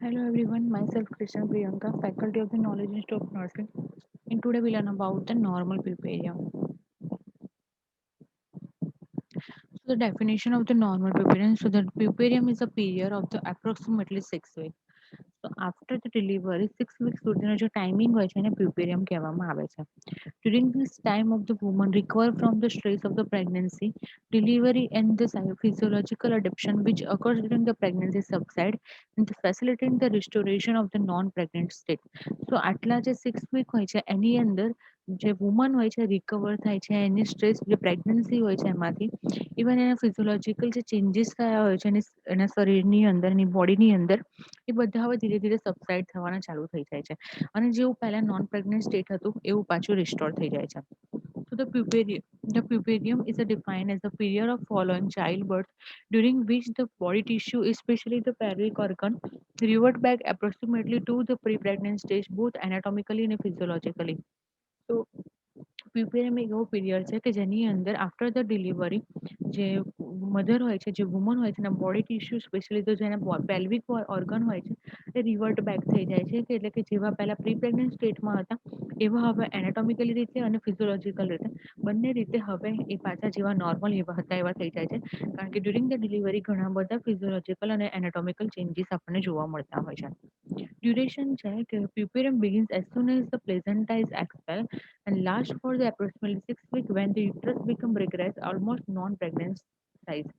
Hello everyone, myself Krishna Priyanka, Faculty of the Knowledge Institute of Nursing. And today we learn about the normal puparium. So the definition of the normal puparium. So the puparium is a period of the approximately 6 weeks. So after the delivery, 6 weeks સુધીનો જે timing હોય છે એને પ્યુપેરિયમ કહેવામાં આવે છે. During this time of the woman recover from the stress of the pregnancy, delivery and the physiological adaptation which occurs during the pregnancy subside and facilitating the restoration of the non-pregnant state. So આટલા જે 6 week હોય છે એની અંદર જે woman હોય છે recover થાય છે એની સ્ટ્રેસ જે પ્રેગ્નન્સી હોય છે એમાંથી ઇવન એના ફિઝિયોલોજીકલ જે ચેન્જીસ થયા હોય છે એના શરીરની અંદર એની બોડીની અંદર એ બધા હવે ધીરે ધીરે સબસાઇડ થવાના ચાલુ થઈ જાય છે અને જેવું પહેલા નોન પ્રેગ્નન્ટ સ્ટેટ હતું એવું પાછું રિસ્ટોર થઈ જાય છે. So the puparium is defined as the period of following childbirth during which the body tissue, especially the pelvic organ, revert back approximately to the pre-pregnant stage, both anatomically and physiologically. So પ્યુપેરિયમ એક એવો period છે કે જેની અંદર after the delivery જે mother હોય છે જે વુમન હોય છે એના બોડી ટિશ્યુ સ્પેશિયલી તો જેના પેલ્વિક ઓર્ગન હોય છે એ રિવર્ટ બેક થઈ જાય છે કે એટલે કે જેવા પહેલા પ્રી પ્રેગ્નન્ટ સ્ટેટમાં હતા એવા હવે એનાટોમિકલી રીતે અને ફિઝિયોલોજીકલ રીતે બંને રીતે હવે એ પાછા જેવા નોર્મલ એવા હતા એવા થઈ જાય છે કારણ કે ડ્યુરિંગ ધ ડિલિવરી ઘણા બધા ફિઝિયોલોજીકલ અને એનાટોમિકલ ચેન્જીસ આપણને જોવા મળતા હોય છે. ડ્યુરેશન છે કે puparium begins as soon as the placenta is expelled and lasts for the approximately 6 weeks when the uterus become regress almost non-pregnant size.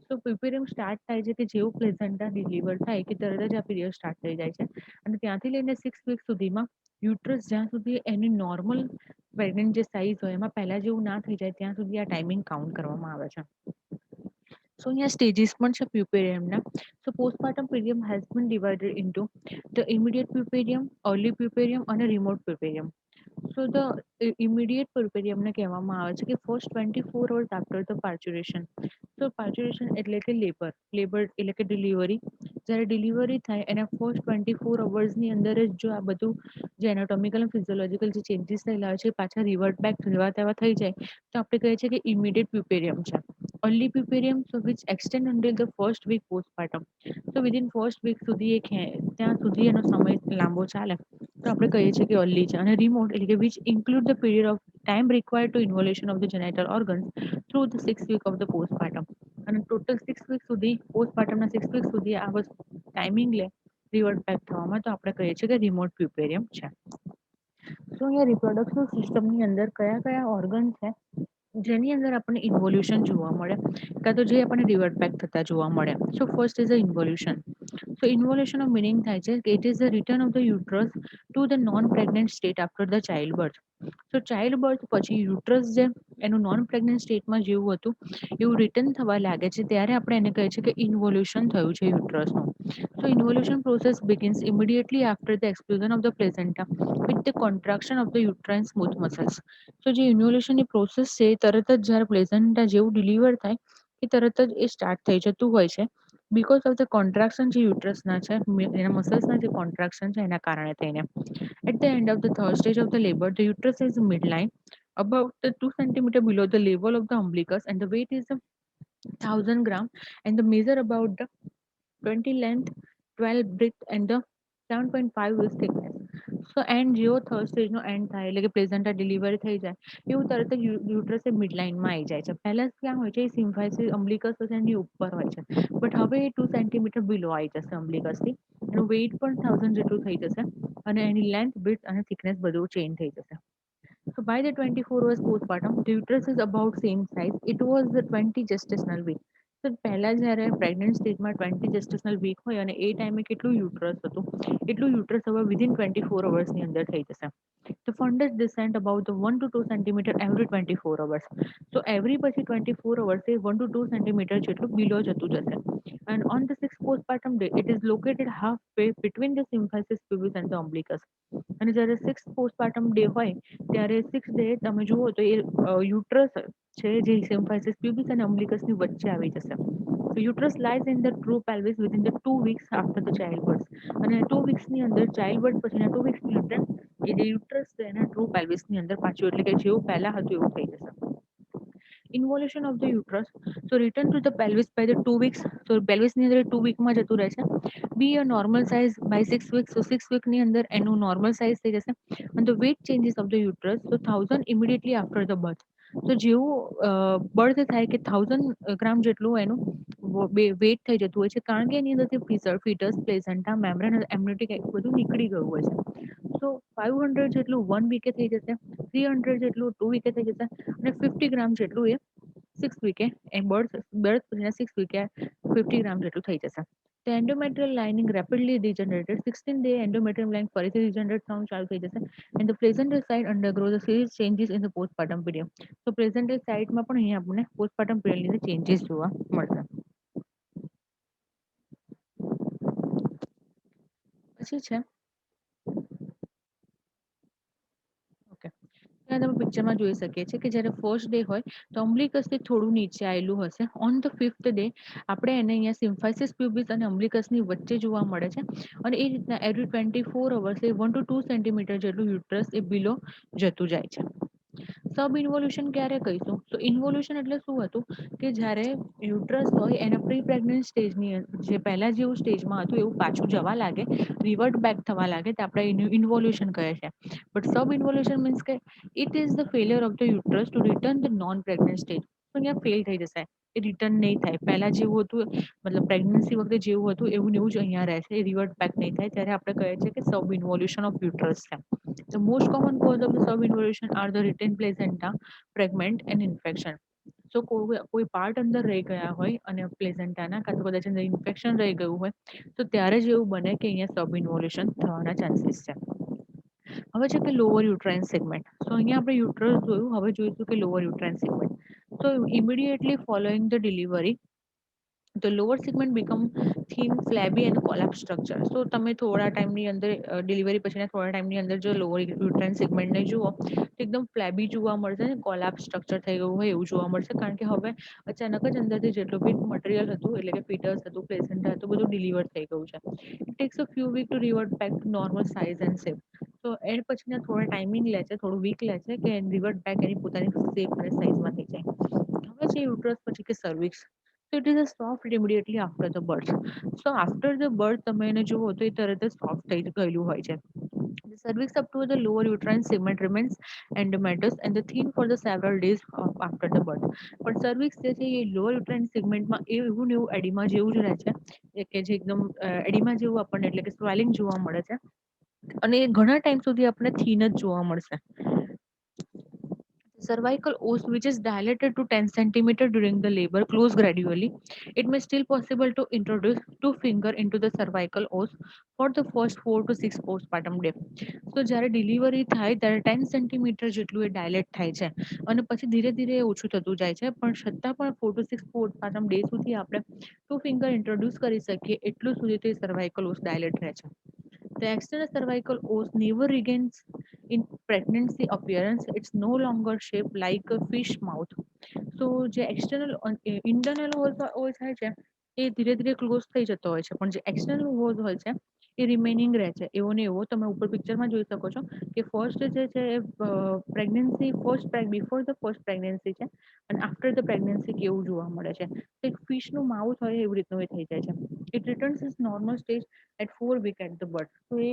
So puparium start થાય છે કે જેવું પ્લેઝન્ટા ડિલિવર થાય કે તરત જ આ પીરિયડ સ્ટાર્ટ થઈ જાય છે અને ત્યાંથી લઈને 6 weeks સુધીમાં યુટ્રસ જ્યાં સુધી એની નોર્મલ પ્રેગ્નન્ટ જે સાઇઝ હોય એમાં પહેલા જેવું ના થઈ જાય ત્યાં સુધી આ ટાઈમિંગ કાઉન્ટ કરવામાં આવે છે. સો અહીંયા સ્ટેજીસ પણ છે પ્યુપેરિયમના. So postmortem period has been divided into the immediate puerperium, early puerperium અને remote puerperium. So the immediate પ્યુપેરિયમને કહેવામાં આવે છે કે first 24 hours after the parturition. તો પાર્ચ્યુરેશન એટલે કે લેબર એટલે કે ડિલિવરી. જ્યારે ડિલિવરી થાય એના ફર્સ્ટ 24 hours અંદર જ જો આ બધું જે એનાટોમિકલ અને ફિઝિયોલોજીકલ જે ચેન્જીસ થયેલા હોય છે પાછા રિવર્ટ બેક જેવા તેવા થઈ જાય તો આપણે કહીએ છીએ કે ઇમિડિયેટ પ્યુપેરિયમ છે. Early puerperium so which extend until the first week postpartum. So within first week સુધી એ ત્યાં સુધી એનો સમય લાંબો ચાલે તો આપણે કહીએ છીએ કે અર્લી છે અને રિમોટ એટલે કે which include the period of time required to involution of the genital organs through the 6 week of the postpartum. અને ટોટલ 6 week સુધી પોસ્ટપાર્ટમના 6 week સુધી આ વસ્તુ ટાઈમિંગ લે રિવર્ટ બેક થવામાં તો આપણે કહીએ છીએ કે રિમોટ પ્યુપેરિયમ છે. તો અહીંયા રિપ્રોડક્શન સિસ્ટમની અંદર કયા કયા ઓર્ગન છે જેની અંદર આપણને ઇન્વોલ્યુશન જોવા મળે કાં તો જે આપણને રિવર્ટ બેક થતા જોવા મળે. So first is a involution. So ઇન્વોલ્યુશનનો મિનિંગ થાય છે કે it is the return of the uterus to the non pregnant state after the child birth. તો ચાઇલ્ડ બર્થ પછી યુટ્રસ જે એનું નોન પ્રેગ્નન્ટ સ્ટેટમાં જેવું હતું એવું રિટર્ન થવા લાગે છે ત્યારે આપણે એને કહીએ છીએ કે ઇન્વોલ્યુશન થયું છે યુટ્રસનું. So involution process begins immediately after the expulsion of the placenta with the contraction of the uterine smooth muscles. So જે ઇન્વોલ્યુશનની પ્રોસેસ છે એ તરત જ જ્યારે પ્લેઝન્ટા જેવું ડિલિવર થાય એ તરત જ એ સ્ટાર્ટ થઈ જતું હોય છે because of the contraction જે યુટ્રસના છે એના મસલ્સના જે કોન્ટ્રાક્શન છે એના કારણે થઈને. At the end of the third stage of the labor, the uterus is midline, about the 2 centimeter below the level of the umbilicus, and the weight is 1,000 grams, and the measure about the 20 length, 12 breadth, and the 7.5 is thickness. So and જેવો third સ્ટેજનો and થાય એટલે કે પ્લેઝન્ટા delivery થઈ જાય એવું તરત જ uterus એ મિડલાઇનમાં આવી જાય છે. પહેલા ક્યાં હોય છે એ સિમ્ફાઇસિસ અમ્બલિકસ છે એની ઉપર હોય છે બટ હવે એ 2 સેન્ટીમીટર બિલો આવી જશે અમ્બલિકસથી. એનું વેઇટ પણ 1,000 જેટલું થઈ જશે અને એની લેન્થ બ્રીથ અને થિકનેસ બધું ચેન્જ થઈ જશે. So by the 24 hours postpartum, the uterus is about same size. It was the 20 gestational week. તો પહેલા જ્યારે પ્રેગ્નન્ટ સ્ટેજમાં 20 જેસ્ટેશનલ વીક હોય અને એ ટાઈમે કેટલું યુટ્રસ હતું એટલું યુટ્રસ હવે વિધિન 24 hours અંદર થઈ જશે. The fundus descent about the 1 to 2 centimeter every 24 hours. So every પછી 24 hours એ 1 to 2 centimeter જેટલું બિલો જતું જશે. And on the sixth postpartum day, it is located halfway between the symphysis pubis and the umbilicus. અને જ્યારે 6th postpartum day હોય ત્યારે 6th day તમે જુઓ તો એ યુટ્રસ છે જે સિમ્ફાઇસિસ પ્યુબિસ અને અમ્બલિકસની વચ્ચે આવી જશે. So uterus lies in the true pelvis within the 2 weeks after the childbirth. અને 2 weeksની અંદર ચાઇલ્ડબર્થ પછીના 2 weeksની અંદર એ જે યુટ્રસ છે એના ટ્રુ પેલ્વિસની અંદર પાછું એટલે કે જેવું પહેલા હતું એવું થઈ જશે. Involution of the uterus. So return to the pelvis by the 2 weeks. So pelvis ની અંદર 2 week માં જતું રહે છે be a normal size by 6 weeks. તો 6 વીકની અંદર એનું નોર્મલ સાઇઝ થઈ જશે. અને the weight changes of the uterus તો 1000 ઇમિડિયેટલી આફ્ટર ધ બર્થ. તો જેવું બર્થ થાય કે 1000 ગ્રામ જેટલું એનું વેટ થઈ જતું હોય છે, કારણ કે એની અંદરથી ફીટસ, પ્લેસેન્ટા, મેમ્બ્રેન અને એમ્નિયોટિક એસિડ બધું નીકળી ગયું હોય છે. તો 500 જેટલું 1 વીકે થઈ જશે, 300 જેટલું 2 વીકે થઈ જશે, અને 50 ગ્રામ જેટલું એ 6 વીકે એ બર્થ પછીના 6 વીકે 50 ગ્રામ જેટલું થઈ જશે. The endometrial lining rapidly degenerated. 16 day endometrium lining ફરીથી degenerate થવાનું ચાલુ થઈ જશે. And the placental side undergoes a serious changes in the postpartum period. તો placental સાઇડમાં પણ અહીંયા આપણને postpartum period ની અંદર ચેન્જીસ જોવા મળશે. પછી છે ઓકે, ત્યાં તમે પિક્ચરમાં જોઈ શકીએ છીએ કે જ્યારે ફર્સ્ટ ડે હોય તો અમ્બ્લિકસથી થોડું નીચે આવેલું હશે. ઓન ધ 5th ડે આપણે એને અહીંયા સિમ્ફાઇસિસ પ્યુબિસ અને અમ્બ્લિકસની વચ્ચે જોવા મળે છે. અને એ રીતના એવરી 24 અવર્સ 1 to 2 સેન્ટીમીટર જેટલું યુટ્રસ એ બિલો જતું જાય છે. સબ ઇન્વોલ્યુશન ક્યારે કહીશું? તો ઇન્વોલ્યુશન એટલે શું હતું કે જ્યારે યુટ્રસ હોય એના પ્રી પ્રેગ્નન્ટ સ્ટેજની જે પહેલા જેવું સ્ટેજમાં હતું એવું પાછું જવા લાગે, રિવર્ટ બેક થવા લાગે, તો આપણે ઇન્વોલ્યુશન કહે છે. બટ સબ ઇન્વોલ્યુશન મીન્સ કે it is the failure of the uterus two return the non pregnant stage. તો અહીંયા ફેલ થઈ જશે, એ રિટર્ન નહીં થાય. પહેલા જેવું હતું મતલબ પ્રેગ્નન્સી વખતે જેવું હતું એવું ને એવું જ અહીંયા રહેશે, એ રિવર્ટ બેક નહીં થાય. ત્યારે આપણે કહીએ છીએ કે સબ ઇન્વોલ્યુશન ઓફ યુટ્રસ છે. The most common cause of the subinvolution are the retained placenta, fragment and infection. So કોઈ પાર્ટ અંદર રહી ગયા હોય અને પ્લેઝેન્ટાના કાં તો કદાચ અંદર ઇન્ફેક્શન રહી ગયું હોય તો ત્યારે જ એવું બને કે અહીંયા સબ ઇન્વોલ્યુશન થવાના ચાન્સીસ છે. હવે છે કે લોઅર યુટ્રાઇન સેગમેન્ટ. તો અહીંયા આપણે યુટ્રસ જોયું, હવે જોઈશું કે lower uterine segment. So immediately following the delivery, the lower segment become thin, flabby and collapsed structure. So તમે થોડા ટાઈમની અંદર ડિલિવરી પછીના થોડા ટાઈમની અંદર જો લોઅર યુટ્રાઇન સેગમેન્ટને જુઓ તો એકદમ ફ્લેબી જોવા મળશે, કોલાપ્સ સ્ટ્રક્ચર થઈ ગયું હોય એવું જોવા મળશે, કારણ કે હવે અચાનક જ અંદરથી જેટલું બી મટીરિયલ હતું એટલે કે ફીટસ હતું, પ્લેસેન્ટા હતું, બધું ડિલિવર થઈ ગયું છે. It takes a few week to revert back to normal size and shape. તો એ પછીના થોડા ટાઈમિંગ લે છે, થોડું વીક લે છે કે રિવર્ટ બેક એની પોતાની શેપ અને સાઇઝમાં થઈ જાય. હવે છે યુટ્રસ પછી કે cervix. So it is a soft immediately after the birth. So after the birth તમે એને જુઓ તો એ તરત જ સોફ્ટ થઈ ગયેલું હોય છે. The cervix up to the lower uterine segment remains endometrious and the thin for the several days after the birth. પણ cervix જે છે એ lower uterine segmentમાં એવું ને એવું એડિમા જેવું જ રહે છે, કે જે એકદમ એડિમા જેવું આપણને એટલે કે સ્વેલિંગ જોવા મળે છે, અને એ ઘણા ટાઈમ સુધી આપણને થીન જ જોવા મળશે. Cervical os which is dilated to 10 centimeter during the labor close gradually. It may still possible to introduce two finger into the cervical os for the first 4 to 6 postpartum day. તો જ્યારે delivery થાય ત્યારે 10 centimetre જેટલું એ dilate થાય છે અને પછી ધીરે ધીરે ઓછું થતું જાય છે, પણ છતાં પણ 4 to 6 postpartum ડે સુધી આપણે ટુ ફિંગર ઇન્ટ્રોડ્યુસ કરી શકીએ એટલું સુધી તે સર્વાઇકલ ઓસ ડાયલેટ રહે છે. The external cervical os never regains in pregnancy appearance. It's no longer shaped like a fish mouth. So જે એક્સટર્નલ ઇન્ટરનલ હોલ થાય છે એ ધીરે ધીરે ક્લોઝ થઈ જતો હોય છે, પણ જે એક્સટર્નલ હોલ હોય છે એ રિમેનિંગ રહે છે એવો ને એવો. તમે ઉપર પિક્ચરમાં જોઈ શકો છો કે ફર્સ્ટ જે છે એ pregnancy before the first pregnancy છે અને આફ્ટર ધ પ્રેગ્નન્સી કેવું જોવા મળે છે. એક ફિશનું માઉથ હોય એવી રીતનું એ થઈ જાય છે. It returns is normal stage at 4 week at the birth. તો એ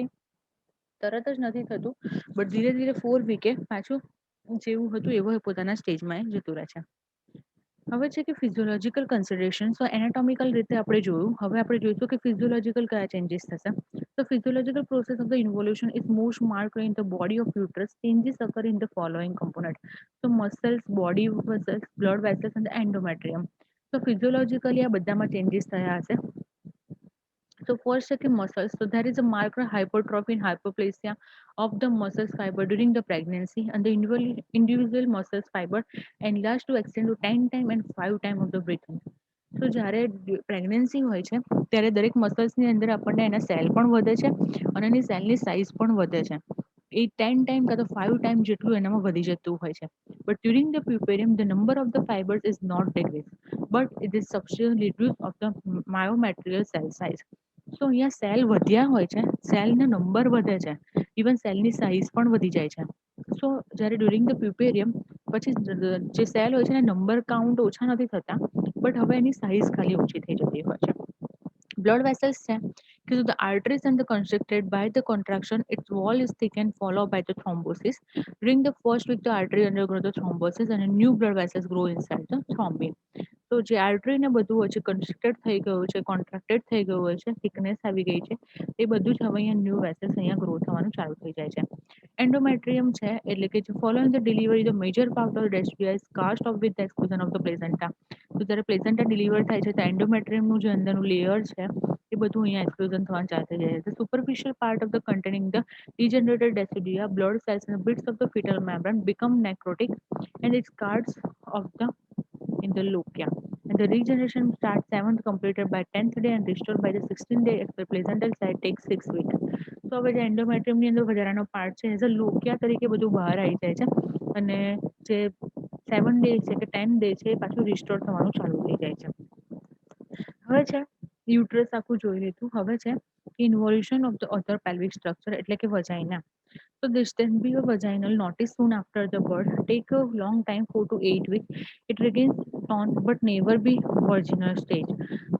તરત જ નથી થતું, બટ ધીરે ધીરે 4 વીકે પાછું જેવું હતું એવો પોતાના સ્ટેજમાં જતું રહે છે. હવે છે કે ફિઝિયોલોજીકલ કન્સિડરેશન. તો એનાટોમિકલ રીતે આપણે જોયું, હવે આપણે જોઈશું કે ફિઝિયોલોજીકલ કયા ચેન્જીસ થશે. The physiological process of the involution is most marked in the body of uterus. Changes occur in the following component. So muscles, body vessels, blood vessels and the endometrium. So physiologically આ બધામાં changes થયા હશે. So first છે કે muscles. So there is a marked hypertrophy and hyperplasia of the muscles fiber during the pregnancy, and the individual muscles fiber enlarge to extend to 10 times and 5 times of the breathing. તો જ્યારે pregnancy હોય છે ત્યારે દરેક મસલ્સની અંદર આપણને એના cell પણ વધે છે અને એની સેલની સાઇઝ પણ વધે છે. એ 10 ટાઈમ કાં તો 5 ટાઈમ જેટલું એનામાં વધી જતું હોય છે. But during the puerperium the number of the fibres is not decrease, but it is substitute reduce of the myometrial cell size. So અહીંયા સેલ વધ્યા હોય છે, સેલનો નંબર વધે છે, ઇવન સેલની સાઇઝ પણ વધી જાય છે. સો જ્યારે ડ્યુરિંગ ધ પ્યુપેરિયમ પછી જે સેલ હોય છે એના નંબર કાઉન્ટ ઓછા નથી થતા, બટ હવે એની સાઇઝ ખાલી ઓછી થઈ જતી હોય છે. Blood vessels છે કે the arteries and the constricted by the contraction, its wall is thickened followed by the thrombosis. During the first week, the artery undergoes the thrombosis and a new blood vessels grow inside the thrombin. તો જે artery ને બધું હોય છે constructed થઈ ગયું છે, કોન્ટ્રાક્ટેડ થઈ ગયું હોય છે, થિકનેસ આવી ગઈ છે, એ બધું જ હવે અહીંયા ન્યૂ વેસલ્સ અહીંયા ગ્રો થવાનું ચાલુ થઈ જાય છે. એન્ડોમેટ્રિયમ છે એટલે કે following the delivery the major part of decidua is cast off with exclusion of the placenta. તો જ્યારે પ્લેઝન્ટા ડિલિવર થાય છે તો એન્ડોમેટ્રિયમનું જે અંદરનું લેયર છે એ બધું અહીંયા એક્સક્લુઝન થવાનું ચાલુ થઈ જાય છે. Superficial part of the containing the degenerated deciduea, blood cells, and bits of the fetal membrane become necrotic, and its cards of the in the lochia. And the regeneration starts 7th, completed by 10th day, and restored by the 16th day. If the placental side takes 6 weeks. તો હવે જે એન્ડોમેટ્રિયમની અંદર વધારાનો part છે as a લોકિયા તરીકે બધું બહાર આવી જાય છે અને જે 7 ડે છે કે 10 ડે છે એ પાછું રિસ્ટોર થવાનું ચાલુ થઈ જાય છે. હવે છે યુટ્રસ આખું જોઈ લીધું. હવે છે involution of the other pelvic structure એટલે કે vagina. So this can be a vaginal notice soon after the birth. Take a long time, 4 to 8 weeks. It regains tone but never be virginal stage.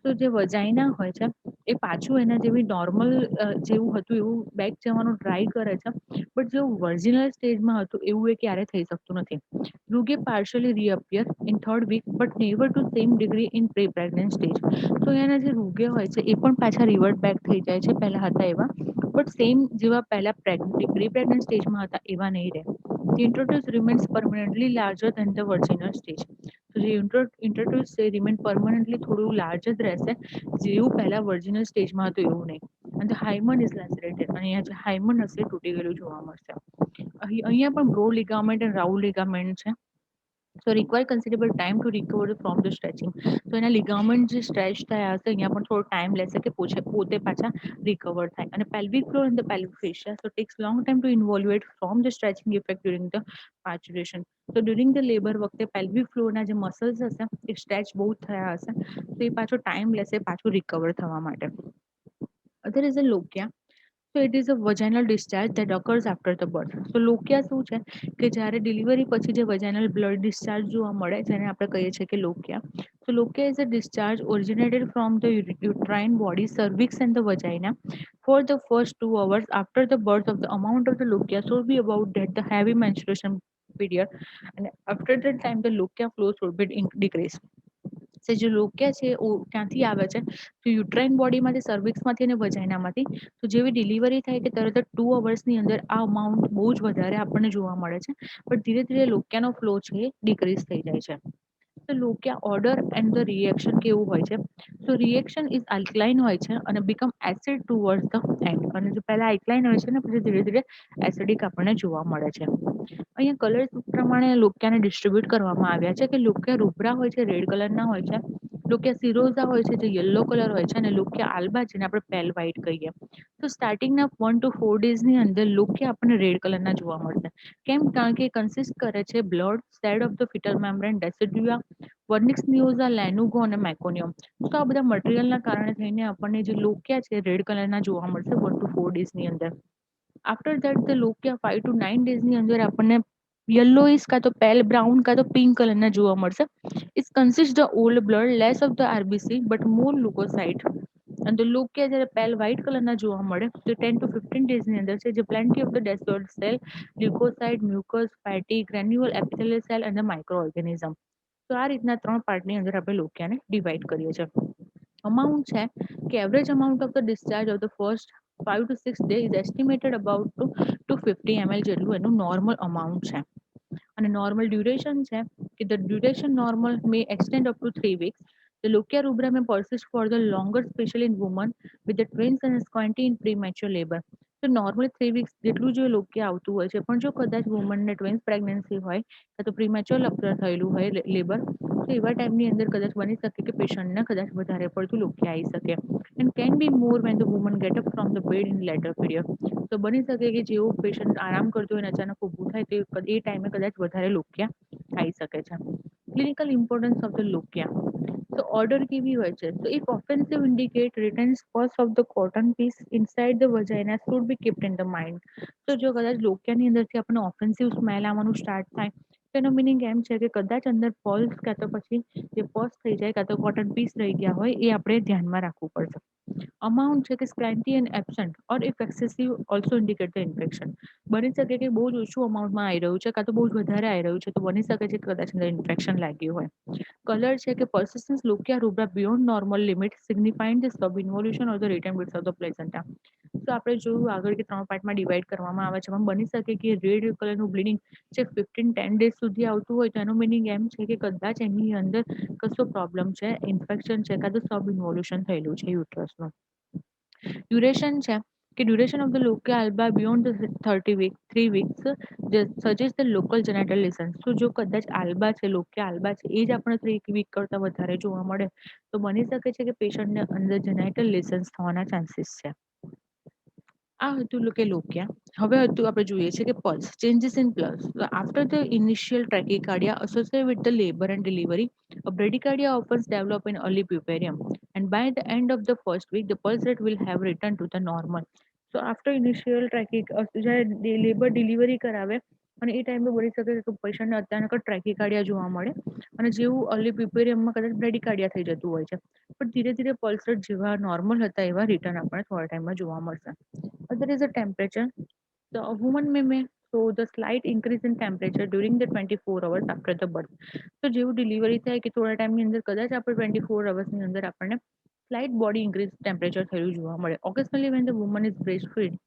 તો જે vagina હોય છે એ પાછું એના જેવી normal જેવું હતું એવું બેક જવાનું ટ્રાય કરે છે, બટ જેવું વર્જિનલ સ્ટેજમાં હતું એવું એ ક્યારે થઈ શકતું નથી. Rugae partially reappear in third week but never to same degree in pre pregnant stage. તો એના જે રૂગે હોય છે એ પણ પાછા રિવર્ટ બેક થઈ જાય છે પહેલા હતા એવા, બટ સેમ જેવા પહેલા પ્રી પ્રેગ્નન્ટ સ્ટેજમાં હતા એવા નહીં રહે. The introduce remains permanently larger than the virginal stage. તો જે introduce છે રિમેન પરમનન્ટલી થોડું લાર્જ જ રહેશે, જેવું પહેલા વર્જિનલ સ્ટેજમાં હતું એવું નહીં. અને હાઇમન ઇઝ લેસરેટેડ અને અહીંયા જે હાઇમન હશે તૂટી ગયેલું જોવા મળશે. અહીંયા પણ બ્રો લિગામેન્ટ અને રાઉલ લિગામેન્ટ છે. So require considerable time to recover from the stretching. તો એના લિગામેન્ટ જે સ્ટ્રેચ થયા હશે અહીંયા પણ થોડો ટાઈમ લેશે કે પોતે પાછા રિકવર થાય. અને pelvic floor and the pelvic fascia so takes long time to involute from the stretching effect during the parturition. So during the labor વખતે pelvic floor ના જે મસલ્સ હશે એ સ્ટ્રેચ બહુ થયા હશે તો એ પાછો ટાઈમ લેશે પાછું રિકવર થવા માટે. There is a lochia. So it is a vaginal discharge that occurs after the birth. So lochia શું છે કે જ્યારે ડિલિવરી પછી જે vaginal blood discharge જોવા મળે જેને આપણે કહીએ છીએ કે lochia. So lochia is a discharge originated from the uterine body, cervix and the vagina. For the first 2 hours after the birth of the amount of the lochia should be about that the heavy menstruation period, and after that time the lochia flow should be decreased. જે જે લોક્યા છે ક્યાંથી આવે છે તો uterine બોડીમાંથી, સર્વિક્સમાંથી અને વજાઇનામાંથી. તો જેવી ડિલિવરી થાય કે તરત જ 2 અવર્સની અંદર આ અમાઉન્ટ બહુ જ વધારે આપણને જોવા મળે છે, પણ ધીરે ધીરે લોક્યાનો ફ્લો છે એ ડિક્રીઝ થઈ જાય છે. તો લોક્યા ઓર્ડર એન્ડ ધ રિએક્શન કેવું હોય છે? તો રિએક્શન ઇઝ આલ્કલાઇન હોય છે અને become acid towards the and. અને જો પહેલા આલ્કલાઇન હોય છે ને પછી ધીરે ધીરે એસિડિક આપણને જોવા મળે છે. અહીંયા કલર્સ પ્રમાણે લોક્યાને ડિસ્ટ્રીબ્યુટ કરવામાં આવ્યા છે કે લોક્યા રૂબરા હોય છે, રેડ કલરના હોય છે. લોક્યા સિરોઝા હોય છે જે યલો કલર હોય છે, અને લોક્યા આલ્બા જેને આપણે પેલ વ્હાઇટ કહીએ. તો સ્ટાર્ટિંગના 1 to 4 ડેઝની અંદર લોક્યા આપણને રેડ કલરના જોવા મળશે. કેમ? કારણ કે કન્સિસ્ટ કરે છે blood, shed of the fetal membrane, decidua, vernix caseosa, lanugo અને મેકોનિયમ. તો આ બધા મટીરિયલના કારણે થઈને આપણને જે લોક્યા છે રેડ કલરના જોવા મળશે 1 to 4 ડેઝની અંદર. આફ્ટર ધેટ ધ લોક્યા 5 to 9 ડેઝની અંદર આપણને યલોઇશ કાં તો પેલ બ્રાઉન કાં તો પિંક કલરના જોવા મળશે. It's consist the old blood, less of the RBC but more leucocyte. અને ધ લોક્યા જ્યારે પેલ વ્હાઇટ કલરના જોવા મળે તો 10 to 15 ડેઝની અંદર છે જે plenty of the decidual cell, leucocyte, mucus, fatty, granular epithelial cell અને માઇક્રો ઓર્ગેનિઝમ. તો આ રીતના 3 પાર્ટની અંદર આપણે લોક્યાને ડિવાઈડ કરીએ છીએ. અમાઉન્ટ છે કે average amount of the discharge of the first 5 to 6 days is estimated about to 50 ml જેટલું એનું નોર્મલ અમાઉન્ટ છે. અને નોર્મલ ડ્યુરેશન છે કે the duration normal May extend up to 3 weeks. The lochia rubra may persist for the longer, especially in women with the twins and squinty in premature labor. તો normally 3 weeks જેટલું જો લોક્યા આવતું હોય છે, પણ જો કદાચ વુમનને ટ્વિન્સ પ્રેગ્નન્સી હોય કાં તો પ્રીમેચ્યોર થયેલું હોય લેબર, તો એવા ટાઈમની અંદર કદાચ બની શકે કે પેશન્ટને કદાચ વધારે પડતું લોક્યા આવી શકે. And can be more when the woman get up from the bed in later period. તો બની શકે કે જેવું પેશન્ટ આરામ કરતું હોય અને અચાનક ઊભું થાય તો એ ટાઈમે કદાચ વધારે લોક્યા આવી શકે છે. Clinical importance of the lochia. તો ઓર્ડર કેવી હોય છે? તો if offensive indicate returns first of the cotton piece inside the vagina should be kept in the mind. તો જો કદાચ લોક્યાની અંદરથી આપણને ઓફેન્સિવ સ્મેલ આવવાનું સ્ટાર્ટ થાય તેનો મીનિંગ એમ છે કે કદાચ અંદર પલ્સ કાં તો પછી જે પસ થઈ જાય કાં તો કોટન પીસ રહી ગયા હોય એ આપણે ધ્યાનમાં રાખવું પડશે. અમાઉન્ટ છે કે scanty and absent or if excessive also indicate the infection. બની શકે કે બહુ જ ઓછું અમાઉન્ટમાં આવી રહ્યું છે કાં તો બહુ જ વધારે આવી રહ્યું છે તો બની શકે છે કે કદાચ અંદર ઇન્ફેક્શન લાગ્યું હોય. કલર છે કે persistence locia rubra beyond normal limit signifying the sub-involution or the return bits of the placenta. તો આપણે જોયું આગળ કે 3 પાર્ટમાં ડિવાઈડ કરવામાં આવે છે. પણ બની શકે કે રેડ કલરનું બ્લીડિંગ જે 15-10 ડેઝ સુધી આવતું હોય તો એનો મીનિંગ એમ છે કે કદાચ એની અંદર કશો પ્રોબ્લેમ છે, ઇન્ફેક્શન છે કાં તો સબ ઇન્વોલ્યુશન થયેલું છે યુટ્રસનું. ડ્યુરેશન છે કે duration of the lochia alba beyond the 30 week 3 weeks suggest the local genital lesions. તો જો કદાચ આલ્બા છે, લોકે આલ્બા છે એ જ આપણે 3 વીક કરતાં વધારે જોવા મળે તો બની શકે છે કે પેશન્ટને અંદર જેનેટલ લેસન્સ થવાના ચાન્સીસ છે. આ હતું કે લોકિયા. હવે હતું આપણે જોઈએ છે કે pulse changes in pulse. After the initial tachycardia associated with the labour and delivery a bradycardia often develop in early puerperium and by the end of the first week the pulse rate will have returned to the normal. So after initial tracking જ્યારે labour delivery કરાવે અને એ ટાઈમે બની શકે કે પેશન્ટને અચાનક જ ટ્રેકીકાર્ડિયા જોવા મળે અને જેવું અર્લી પ્યુપેરિયમમાં કદાચ બ્રેડિકાર્ડિયા થઈ જતું હોય છે. પણ ધીરે ધીરે પલ્સ રેટ જેવા નોર્મલ હતા એવા રિટર્ન આપણને થોડા ટાઈમમાં જોવા મળશે. There is a temperature. The woman may show the slight increase in temperature during the 24 hours after the birth. તો જેવું ડિલિવરી થાય કે થોડા ટાઈમની અંદર કદાચ આપણે 24 અવર્સની અંદર આપણને સ્લાઇટ બોડી ઇન્ક્રીઝ ટેમ્પરેચર થયું જોવા મળે. Occasionally when the woman is breastfeed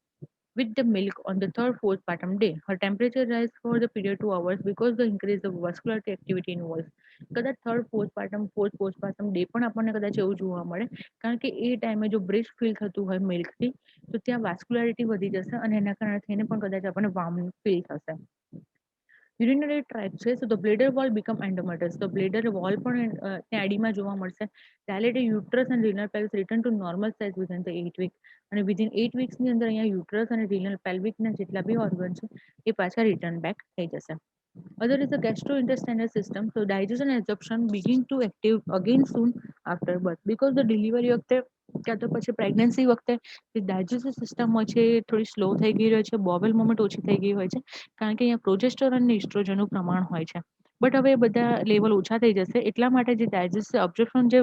with the milk on the third postpartum day, her temperature rise for the period 2 hours because the increase of vascular activity involved. કદાચ third postpartum fourth postpartum day પણ આપણને કદાચ એવું જોવા મળે કારણ કે એ ટાઈમે જો બ્રેસ્ટ ફીલ થતું હોય મિલ્કથી તો ત્યાં વાસ્ક્યુલારિટી વધી જશે અને એના કારણે થઈને પણ કદાચ આપણને વાર્મ ફીલ થશે. યુરિનરી ટ્રેક છે તો the bladder wall become oedematous. તો બ્લેડર વોલ પણ ત્યાં એડીમાં જોવા મળશે. ડાયલેટેડ યુટ્રસ અને renal pelvis return to normal size within the 8 week. અને વિધિન 8 વીક્સની અંદર અહીંયા યુટ્રસ અને રિનલ પેલ્વિકના જેટલા બી ઓર્ગન છે એ પાછા રિટર્ન બેક થઈ જશે. Other is the gastrointestinal system. So digestion and absorption begin to active again soon after birth because the delivery વખતે કાં તો પછી પ્રેગ્નન્સી વખતે જે ડાયજેસ્ટિવ સિસ્ટમ હોય છે એ થોડી સ્લો થઈ ગઈ હોય છે, બોવેલ મોમેન્ટ ઓછી થઈ ગઈ હોય છે કારણ કે અહીંયા પ્રોજેસ્ટરોન અને ઇસ્ટ્રોજનનું પ્રમાણ હોય છે. બટ હવે એ બધા લેવલ ઓછા થઈ જશે એટલા માટે જે ડાયજેસ્ટિવ અબ્ઝોર્પ્શન જે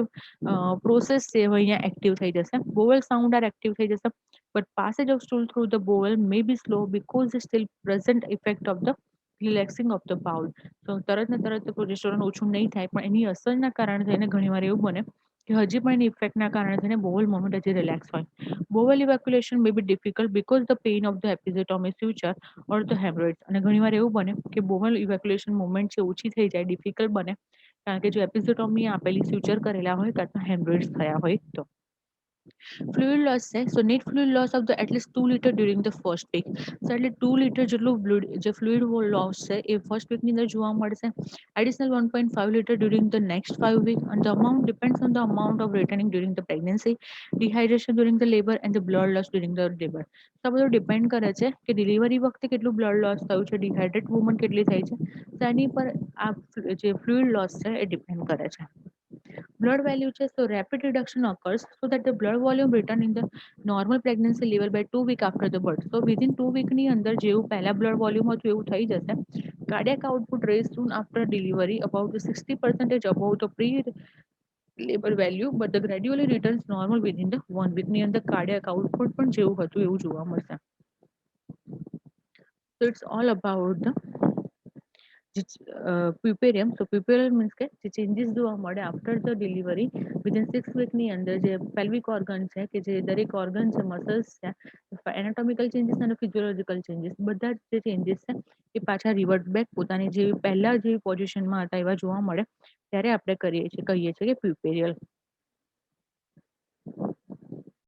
પ્રોસેસ છે એ અહીંયા એક્ટિવ થઈ જશે. બોવેલ સાઉન્ડ આર એક્ટિવ થઈ જશે. But passage of stool through the bowel may be slow because the still present effect of the relaxing of the bowl. તો તરત ને તરત પ્રોજેસ્ટેરોન ઓછું નહીં થાય પણ એની અસરના કારણે થઈને ઘણીવાર એવું બને કે હજી પણ એની ઇફેક્ટના કારણે થઈને બોવલ મોમેન્ટ હજી રિલેક્સ હોય. Bowel evacuation may be difficult because the pain of the episiotomy suture or the haemorrhoids. અને ઘણીવાર એવું બને કે બોવલ ઇવેક્યુલેશન મુવમેન્ટ છે ઓછી થઈ જાય, ડિફિકલ્ટ બને કારણ કે જો એપિઝોટોમી આપેલી સ્યુચર કરેલા હોય કાં તો હેમરોઇડ્સ થયા હોય તો. ફ્લુઇડ લોસ છે. So need fluid loss of the at least 2 litre during the first week. So એટલે 2 લીટર જેટલું જે ફ્લુઇડ લોસ છે એ ફર્સ્ટ વીકની અંદર જોવા મળશે. Additional 1.5 litre during the next 5 week and the amount depends on the amount of returning during the pregnancy, dehydration during the labor and the blood loss during the labor. તો આ બધું depend કરે છે કે delivery વખતે કેટલું blood loss થયું છે, ડિહાઇડ્રેટ વુમન કેટલી થઈ છે તો એની પર આ જે ફ્લુઇડ લોસ છે એ ડિપેન્ડ કરે છે. Blood value છે so rapid reduction occurs so that the blood volume return in the normal pregnancy level by 2 week after the birth. So within 2 week ની અંદર જેવું પહેલા blood volume હતું એવું થઈ જશે. Cardiac output raised soon after delivery about 60% above the pre labor value but the gradually returns normal within the 1 week ની અંદર cardiac output પણ જેવું હતું એવું જોવા મળશે. So it's all about the puerperium. So puerperium means કે જે ચેન્જીસ જોવા મળે આફ્ટર ધ ડિલિવરી વિધિન 6 વીકની અંદર જે પેલ્વિક ઓર્ગન છે કે જે દરેક ઓર્ગન છે, મસલ્સ છે, એનાટોમિકલ ચેન્જીસ અને ફિઝિયોલોજીકલ ચેન્જીસ બધા જ જે ચેન્જીસ છે એ પાછા રિવર્ટ બેક પોતાની જે પહેલા જેવી પોઝિશનમાં હતા એવા જોવા મળે ત્યારે આપણે કહીએ છીએ કે પ્યુપેરિયલ.